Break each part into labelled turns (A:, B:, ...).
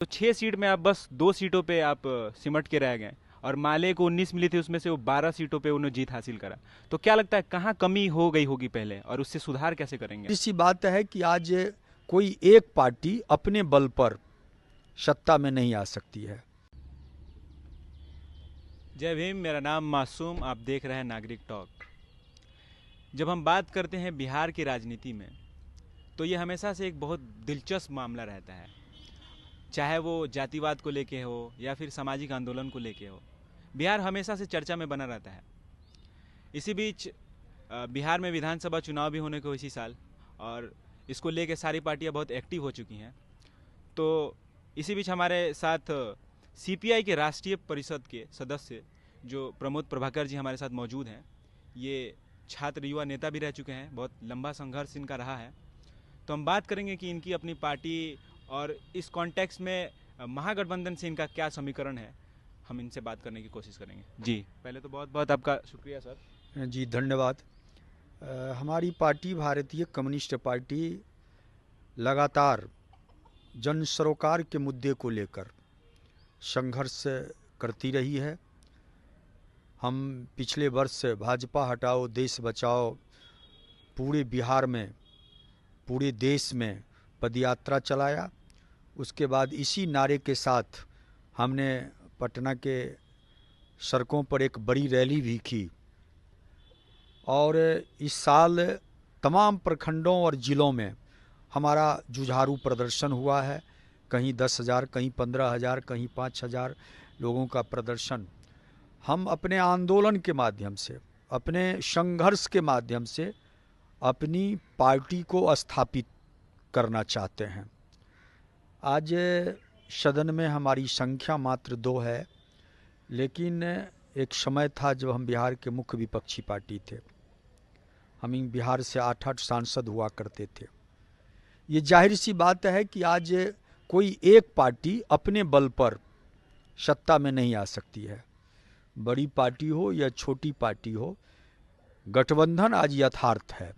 A: तो 6 सीट में आप बस 2 सीटों पे आप सिमट के रह गए और माले को 19 मिली थी, उसमें से वो 12 सीटों पे उन्होंने जीत हासिल करा। तो क्या लगता है कहाँ कमी हो गई होगी पहले और उससे सुधार कैसे करेंगे?
B: इसी बात है कि आज कोई एक पार्टी अपने बल पर सत्ता में नहीं आ सकती है।
A: जय भीम। मेरा नाम मासूम, आप देख रहे हैं नागरिक टॉक। जब हम बात करते हैं बिहार की राजनीति में, तो ये हमेशा से एक बहुत दिलचस्प मामला रहता है, चाहे वो जातिवाद को लेके हो या फिर सामाजिक आंदोलन को लेके हो। बिहार हमेशा से चर्चा में बना रहता है। इसी बीच बिहार में विधानसभा चुनाव भी होने को इसी साल, और इसको लेके सारी पार्टियां बहुत एक्टिव हो चुकी हैं। तो इसी बीच हमारे साथ सीपीआई के राष्ट्रीय परिषद के सदस्य जो प्रमोद प्रभाकर जी हमारे साथ मौजूद हैं। ये छात्र युवा नेता भी रह चुके हैं, बहुत लंबा संघर्ष इनका रहा है। तो हम बात करेंगे कि इनकी अपनी पार्टी और इस कॉन्टेक्स्ट में महागठबंधन से इनका क्या समीकरण है। हम इनसे बात करने की कोशिश करेंगे। जी, पहले तो बहुत बहुत आपका शुक्रिया सर।
B: जी धन्यवाद। हमारी पार्टी भारतीय कम्युनिस्ट पार्टी लगातार जन सरोकार के मुद्दे को लेकर संघर्ष करती रही है। हम पिछले वर्ष भाजपा हटाओ देश बचाओ पूरे बिहार में, पूरे देश में पदयात्रा चलाया। उसके बाद इसी नारे के साथ हमने पटना के सड़कों पर एक बड़ी रैली भी की। और इस साल तमाम प्रखंडों और ज़िलों में हमारा जुझारू प्रदर्शन हुआ है। कहीं 10,000, कहीं 15,000, कहीं 5,000 लोगों का प्रदर्शन। हम अपने आंदोलन के माध्यम से, अपने संघर्ष के माध्यम से अपनी पार्टी को स्थापित करना चाहते हैं। आज सदन में हमारी संख्या मात्र 2 है, लेकिन एक समय था जब हम बिहार के मुख्य विपक्षी पार्टी थे। हम बिहार से 8-8 सांसद हुआ करते थे। ये जाहिर सी बात है कि आज कोई एक पार्टी अपने बल पर सत्ता में नहीं आ सकती है। बड़ी पार्टी हो या छोटी पार्टी हो, गठबंधन आज यथार्थ है।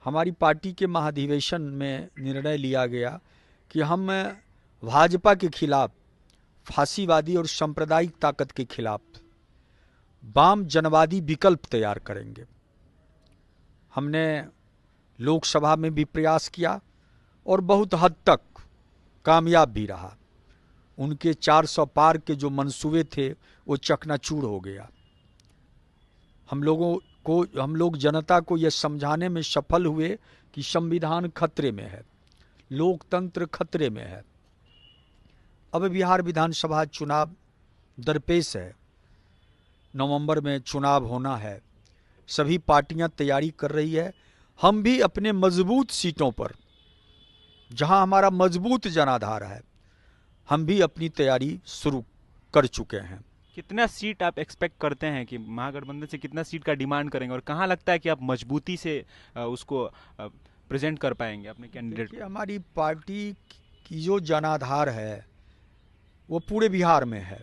B: हमारी पार्टी के महाधिवेशन में निर्णय लिया गया कि हम भाजपा के खिलाफ, फांसीवादी और सांप्रदायिक ताकत के खिलाफ वाम जनवादी विकल्प तैयार करेंगे। हमने लोकसभा में भी प्रयास किया और बहुत हद तक कामयाब भी रहा। उनके 400 पार के जो मंसूबे थे वो चकनाचूर हो गया। हम लोग जनता को यह समझाने में सफल हुए कि संविधान खतरे में है, लोकतंत्र खतरे में है। अब बिहार विधानसभा चुनाव दरपेश है। नवंबर में चुनाव होना है। सभी पार्टियां तैयारी कर रही है। हम भी अपने मजबूत सीटों पर, जहां हमारा मजबूत जनाधार है, हम भी अपनी तैयारी शुरू कर चुके हैं।
A: कितना सीट आप एक्सपेक्ट करते हैं कि महागठबंधन से कितना सीट का डिमांड करेंगे, और कहाँ लगता है कि आप मजबूती से उसको प्रेजेंट कर पाएंगे अपने कैंडिडेट को?
B: हमारी पार्टी की जो जनाधार है वो पूरे बिहार में है।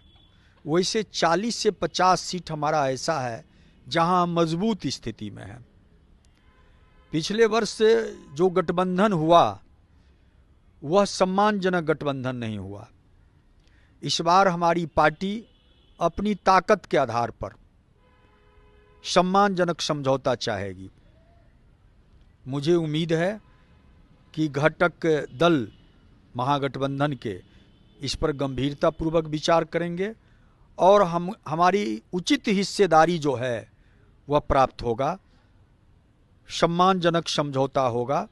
B: वैसे 40 से 50 सीट हमारा ऐसा है जहां हम मजबूत स्थिति में हैं। पिछले वर्ष जो गठबंधन हुआ वह सम्मानजनक गठबंधन नहीं हुआ। इस बार हमारी पार्टी अपनी ताकत के आधार पर सम्मानजनक समझौता चाहेगी। मुझे उम्मीद है कि घटक दल महागठबंधन के इस पर गंभीरतापूर्वक विचार करेंगे और हमारी उचित हिस्सेदारी जो है वह प्राप्त होगा, सम्मानजनक समझौता होगा।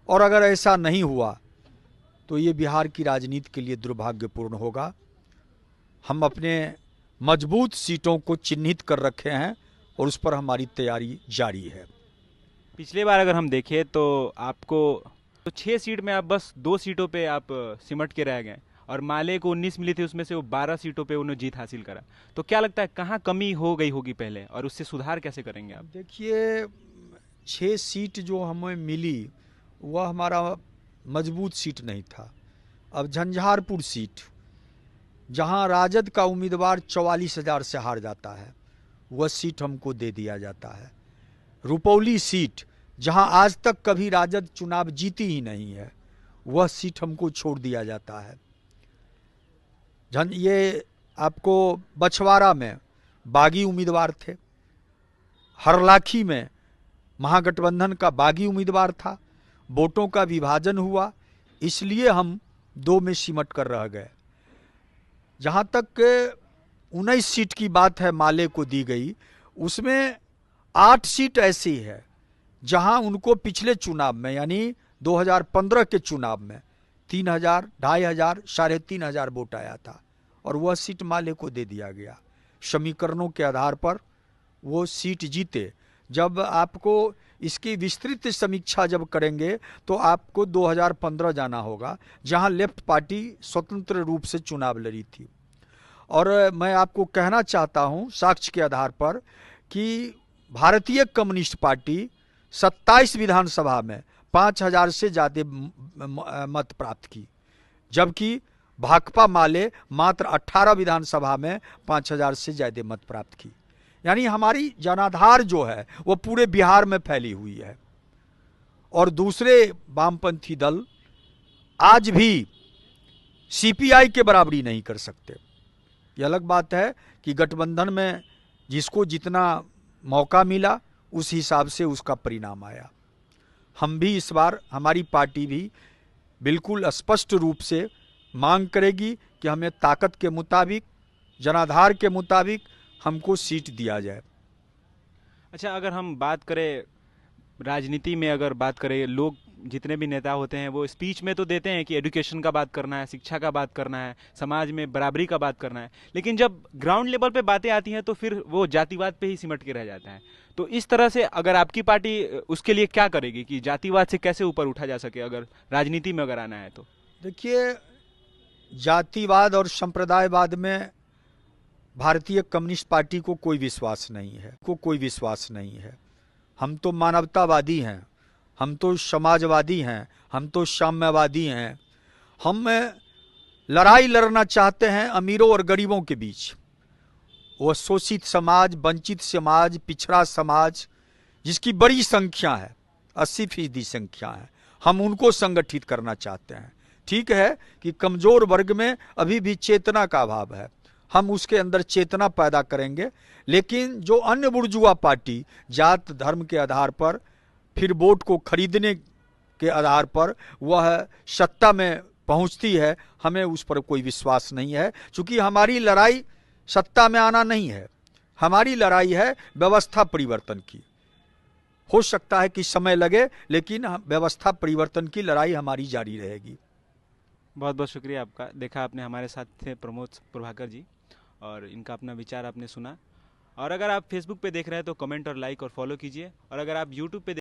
B: और अगर ऐसा नहीं हुआ तो ये बिहार की राजनीति के लिए दुर्भाग्यपूर्ण होगा। हम अपने मजबूत सीटों को चिन्हित कर रखे हैं और उस पर हमारी तैयारी जारी है।
A: पिछले बार अगर हम देखें तो आपको तो 6 सीट में आप बस 2 सीटों पे आप सिमट के रह गए और माले को 19 मिली थी, उसमें से वो 12 सीटों पे उन्होंने जीत हासिल करा। तो क्या लगता है कहाँ कमी हो गई होगी पहले और उससे सुधार कैसे करेंगे आप?
B: देखिए, 6 सीट जो हमें मिली वह हमारा मजबूत सीट नहीं था। अब झंझारपुर सीट, जहां राजद का उम्मीदवार 44,000 से हार जाता है, वह सीट हमको दे दिया जाता है। रुपौली सीट, जहां आज तक कभी राजद चुनाव जीती ही नहीं है, वह सीट हमको छोड़ दिया जाता है। ये आपको बछवाड़ा में बागी उम्मीदवार थे, हरलाखी में महागठबंधन का बागी उम्मीदवार था, वोटों का विभाजन हुआ, इसलिए हम 2 में सिमट कर रह गए। जहाँ तक 19 सीट की बात है माले को दी गई, उसमें 8 सीट ऐसी है जहाँ उनको पिछले चुनाव में यानी 2015 के चुनाव में 3000, 2500, 3500 वोट आया था और वह सीट माले को दे दिया गया। समीकरणों के आधार पर वो सीट जीते। जब आपको इसकी विस्तृत समीक्षा जब करेंगे तो आपको 2015 जाना होगा, जहां लेफ्ट पार्टी स्वतंत्र रूप से चुनाव लड़ी थी। और मैं आपको कहना चाहता हूं साक्ष्य के आधार पर कि भारतीय कम्युनिस्ट पार्टी 27 विधानसभा में 5000 से ज़्यादा मत प्राप्त की, जबकि भाकपा माले मात्र 18 विधानसभा में 5000 से ज़्यादा मत प्राप्त की। यानी हमारी जनाधार जो है वो पूरे बिहार में फैली हुई है। और दूसरे वामपंथी दल आज भी सीपीआई के बराबरी नहीं कर सकते। ये अलग बात है कि गठबंधन में जिसको जितना मौका मिला उस हिसाब से उसका परिणाम आया। हम भी इस बार, हमारी पार्टी भी बिल्कुल स्पष्ट रूप से मांग करेगी कि हमें ताकत के मुताबिक, जनाधार के मुताबिक हमको सीट दिया जाए।
A: अच्छा, अगर हम बात करें राजनीति में, अगर बात करें, लोग जितने भी नेता होते हैं वो स्पीच में तो देते हैं कि एजुकेशन का बात करना है, शिक्षा का बात करना है, समाज में बराबरी का बात करना है, लेकिन जब ग्राउंड लेवल पे बातें आती हैं तो फिर वो जातिवाद पे ही सिमट के रह जाता है। तो इस तरह से अगर आपकी पार्टी उसके लिए क्या करेगी कि जातिवाद से कैसे ऊपर उठा जा सके, अगर राजनीति में अगर आना है तो?
B: देखिए, जातिवाद और संप्रदायवाद में भारतीय कम्युनिस्ट पार्टी को कोई विश्वास नहीं है। हम तो मानवतावादी हैं, हम तो समाजवादी हैं, हम तो साम्यवादी हैं। हम लड़ाई लड़ना चाहते हैं अमीरों और गरीबों के बीच। वो शोषित समाज, वंचित समाज, पिछड़ा समाज जिसकी बड़ी संख्या है, 80% संख्या है, हम उनको संगठित करना चाहते हैं। ठीक है कि कमजोर वर्ग में अभी भी चेतना का अभाव है, हम उसके अंदर चेतना पैदा करेंगे। लेकिन जो अन्य बुर्जुआ पार्टी जात धर्म के आधार पर, फिर वोट को खरीदने के आधार पर वह सत्ता में पहुंचती है, हमें उस पर कोई विश्वास नहीं है। क्योंकि हमारी लड़ाई सत्ता में आना नहीं है, हमारी लड़ाई है व्यवस्था परिवर्तन की। हो सकता है कि समय लगे, लेकिन व्यवस्था परिवर्तन की लड़ाई हमारी जारी रहेगी।
A: बहुत बहुत शुक्रिया आपका। देखा आपने, हमारे साथ थे प्रमोद प्रभाकर जी और इनका अपना विचार आपने सुना। और अगर आप फेसबुक पे देख रहे हैं तो कमेंट और लाइक और फॉलो कीजिए, और अगर आप यूट्यूब पे